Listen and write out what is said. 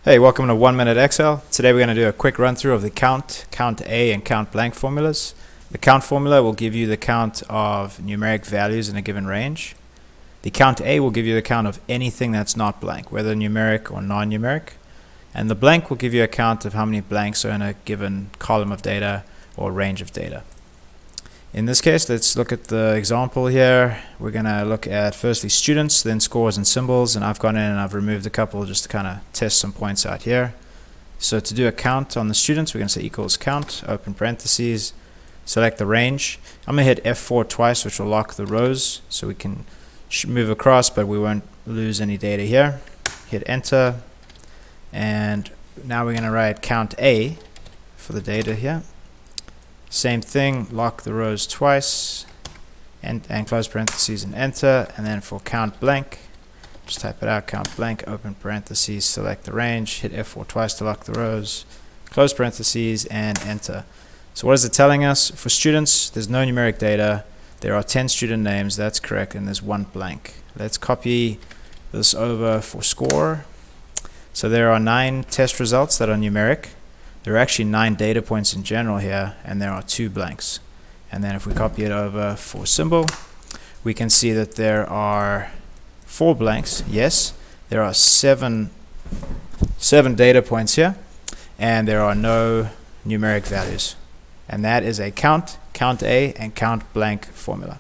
Hey, welcome to 1 Minute Excel. Today we're going to do a quick run through of the CountA and CountBlank formulas. The count formula will give you the count of numeric values in a given range. The CountA will give you the count of anything that's not blank, whether numeric or non-numeric. And the blank will give you a count of how many blanks are in a given column of data or range of data. In this case, let's look at the example here. We're going to look at firstly students, then scores and symbols, and I've gone in and I've removed a couple just to kind of test some points out here. So to do a count on the students, we're going to say equals count, open parentheses, select the range. I'm going to hit F4 twice, which will lock the rows, so we can move across, but we won't lose any data here. Hit enter, and now we're going to write CountA for the data here. Same thing, lock the rows twice and close parentheses and enter. And then for CountBlank, just type it out, CountBlank, open parentheses, select the range, hit F4 twice to lock the rows, close parentheses and enter. So what is it telling us? For students, there's no numeric data. There are 10 student names, that's correct, and there's one blank. Let's copy this over for score. So there are 9 test results that are numeric. There are actually 9 data points in general here, and there are 2 blanks. And then if we copy it over for symbol, we can see that there are 4 blanks. Yes, there are 7 data points here, and there are no numeric values. And that is a CountA, and CountBlank formula.